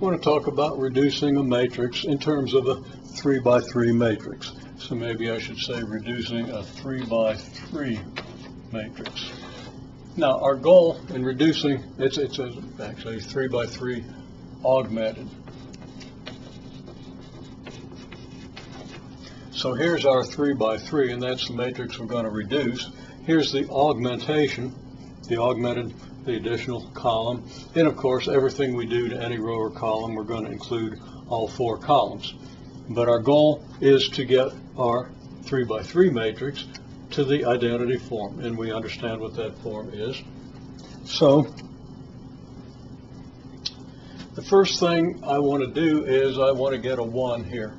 want to talk about reducing a matrix in terms of a 3 by 3 matrix. So maybe I should say reducing a 3 by 3 matrix. Now our goal in reducing, it's actually 3 by 3 augmented. So here's our 3 by 3, and that's the matrix we're going to reduce. Here's the augmentation, the augmented, the additional column, and of course everything we do to any row or column we're going to include all 4 columns. But our goal is to get our 3 by 3 matrix to the identity form, and we understand what that form is. So the first thing I want to do is I want to get a 1 here.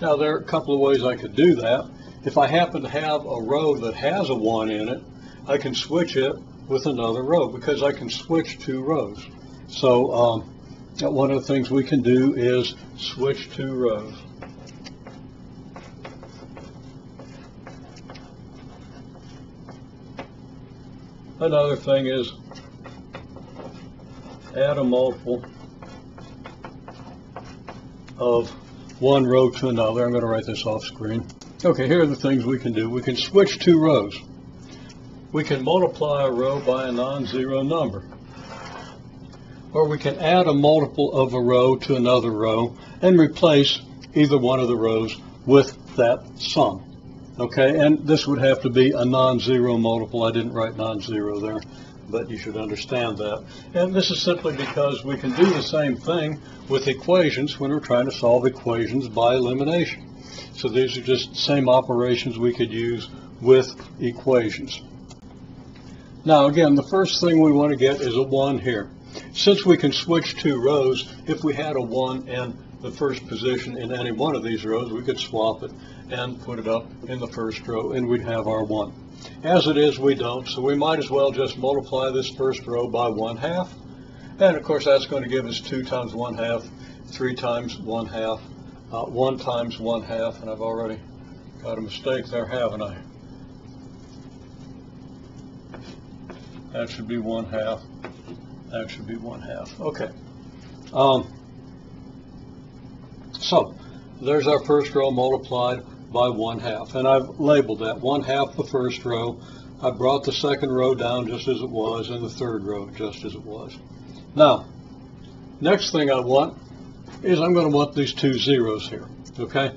Now there are a couple of ways I could do that. If I happen to have a row that has a 1 in it, I can switch it with another row because I can switch 2 rows. So one of the things we can do is switch 2 rows. Another thing is add a multiple of one row to another. I'm going to write this off screen. Okay, here are the things we can do. We can switch 2 rows. We can multiply a row by a non-zero number. Or we can add a multiple of a row to another row and replace either one of the rows with that sum. Okay, and this would have to be a non-zero multiple. I didn't write non-zero there, but you should understand that. And this is simply because we can do the same thing with equations when we're trying to solve equations by elimination. So these are just same operations we could use with equations. Now again, the first thing we want to get is a 1 here. Since we can switch 2 rows, if we had a 1 in the first position in any one of these rows, we could swap it and put it up in the first row and we'd have our 1. As it is, we don't, so we might as well just multiply this first row by 1/2. And of course that's going to give us 2 times 1/2, 3 times 1/2, 1 times 1/2, and I've already got a mistake there, haven't I? That should be 1/2. That should be 1/2. Okay. So there's our first row multiplied by 1/2, and I've labeled that 1/2 the first row. I brought the second row down just as it was, and the third row just as it was. Now, next thing I want is I'm going to want these 2 zeros here. Okay,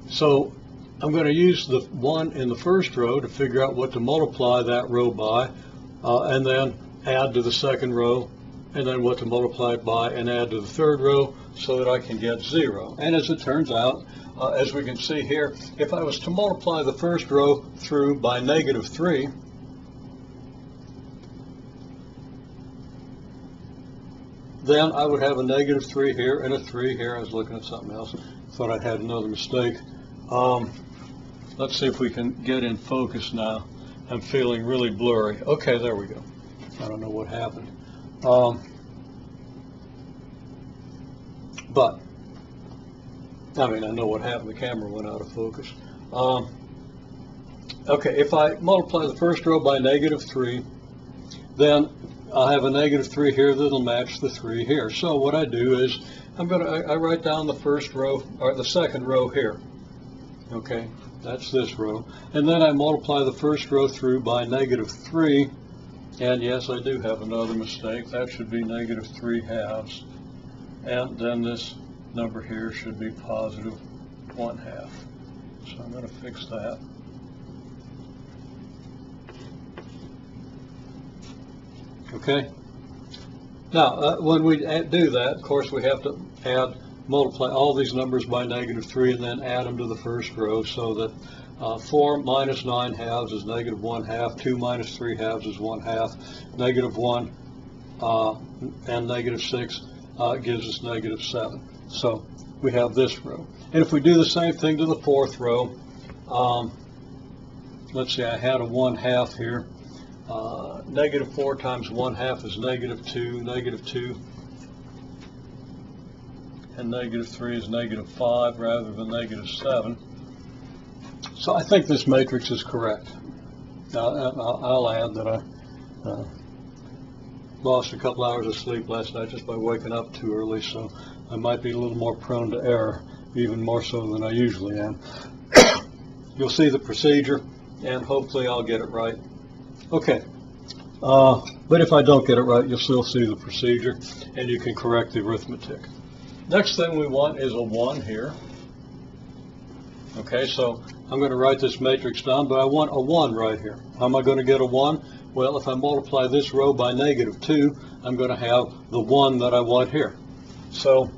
so I'm going to use the 1 in the first row to figure out what to multiply that row by, and then add to the second row, and then what to multiply it by and add to the third row so that I can get 0. And as it turns out, as we can see here, if I was to multiply the first row through by -3, then I would have a -3 here and a 3 here. I was looking at something else. Thought I had another mistake. Let's see if we can get in focus now. I'm feeling really blurry. Okay, there we go. I don't know what happened. But, I mean, I know what happened. The camera went out of focus. Okay, if I multiply the first row by -3, then I'll have a -3 here that'll match the 3 here. So what I do is I write down the first row, or the second row here. Okay, that's this row. And then I multiply the first row through by -3. And yes, I do have another mistake. That should be -3/2. And then this number here should be +1/2. So I'm going to fix that. Okay. Now, when we do that, of course, we have to multiply all these numbers by -3 and then add them to the first row, so that 4 minus 9/2 is -1/2, 2 minus 3/2 is 1/2, -1 and -6 gives us -7. So we have this row. And if we do the same thing to the fourth row, let's see, I had a 1/2 here. -4 times 1/2 is -2, -2, and -3 is -5 rather than -7. So I think this matrix is correct. Now, I'll add that lost a couple hours of sleep last night just by waking up too early, so I might be a little more prone to error, even more so than I usually am. You'll see the procedure, and hopefully I'll get it right. Okay, but if I don't get it right, you'll still see the procedure, and you can correct the arithmetic. Next thing we want is a 1 here. Okay, so I'm going to write this matrix down, but I want a 1 right here. How am I going to get a 1? Well, if I multiply this row by -2, I'm going to have the 1 that I want here. So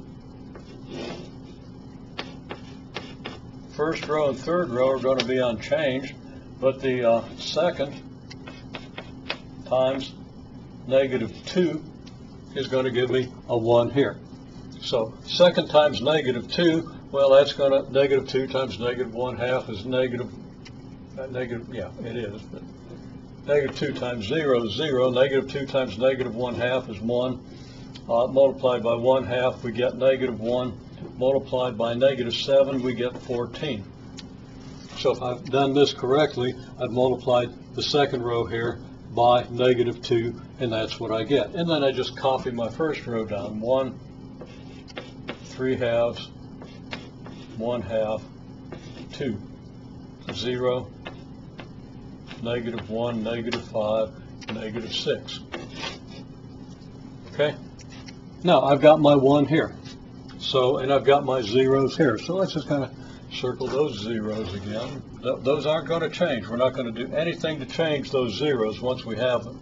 first row and third row are going to be unchanged, but the second times -2 is going to give me a 1 here. So second times -2, well, that's going to, -2 times -1/2 is negative, yeah, it is, but -2 times 0 is 0, -2 times -1/2 is 1, multiplied by 1/2 we get -1, multiplied by -7 we get 14. So if I've done this correctly, I've multiplied the second row here by -2, and that's what I get. And then I just copy my first row down, 1, 3/2, 1/2, 2, 0, -1, -5, -6. Okay? Now I've got my 1 here. So, and I've got my zeros here. So let's just kind of circle those zeros again. Those aren't going to change. We're not going to do anything to change those zeros once we have them.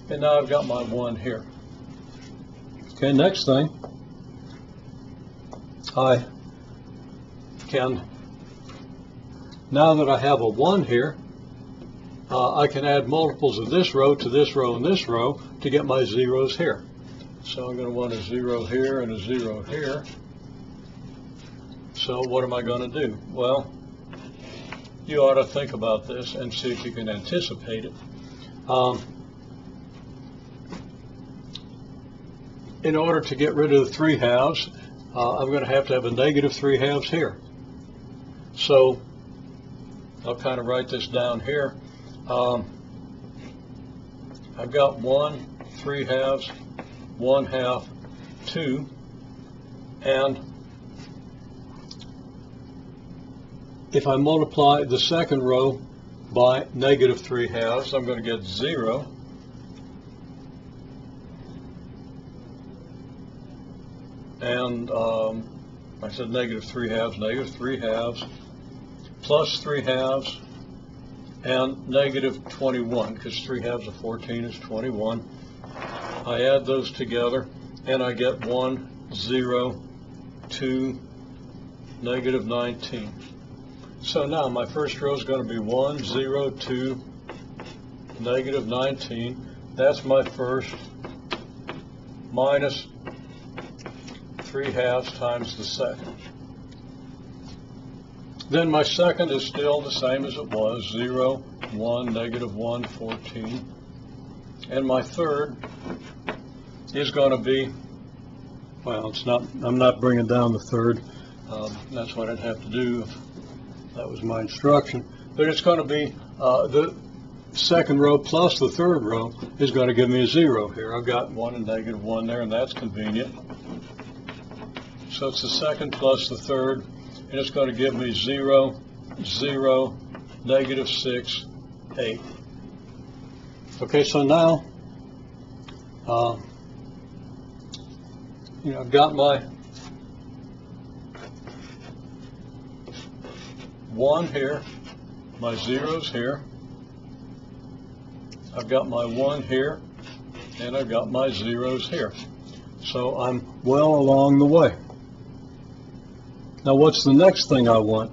And now I've got my 1 here. Okay, next thing, I can, now that I have a 1 here, I can add multiples of this row to this row and this row to get my zeros here. So I'm going to want a 0 here and a 0 here. So what am I going to do? Well, you ought to think about this and see if you can anticipate it. In order to get rid of the 3/2, I'm going to have a -3/2 here. So I'll kind of write this down here. I've got 1, 3/2, 1/2, 2, and if I multiply the second row by -3/2, I'm going to get 0. And I said -3/2, plus 3/2, and -21, because 3/2 of 14 is 21. I add those together, and I get 1, 0, 2, -19. So now my first row is going to be 1, 0, 2, -19. That's my first, minus 3/2 times the second. Then my second is still the same as it was, 0, 1, -1, 14. And my third is going to be, well, it's not, I'm not bringing down the third. That's what I'd have to do if that was my instruction. But it's going to be the second row plus the third row is going to give me a 0 here. I've got 1 and -1 there, and that's convenient. So it's the second plus the third, and it's going to give me 0, 0, -6, 8. Okay, so now, I've got my 1 here, my 0's here, I've got my 1 here, and I've got my 0's here. So I'm well along the way. Now what's the next thing I want?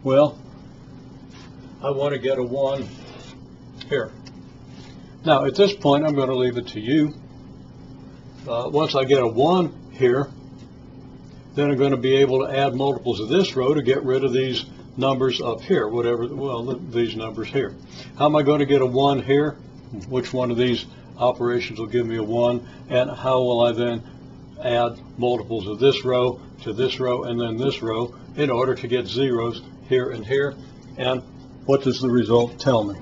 Well, I want to get a 1 here. Now at this point I'm going to leave it to you. Once I get a 1 here, then I'm going to be able to add multiples of this row to get rid of these numbers up here, whatever, well, these numbers here. How am I going to get a 1 here? Which one of these operations will give me a 1? And how will I then add multiples of this row to this row and then this row in order to get zeros here and here? And what does the result tell me?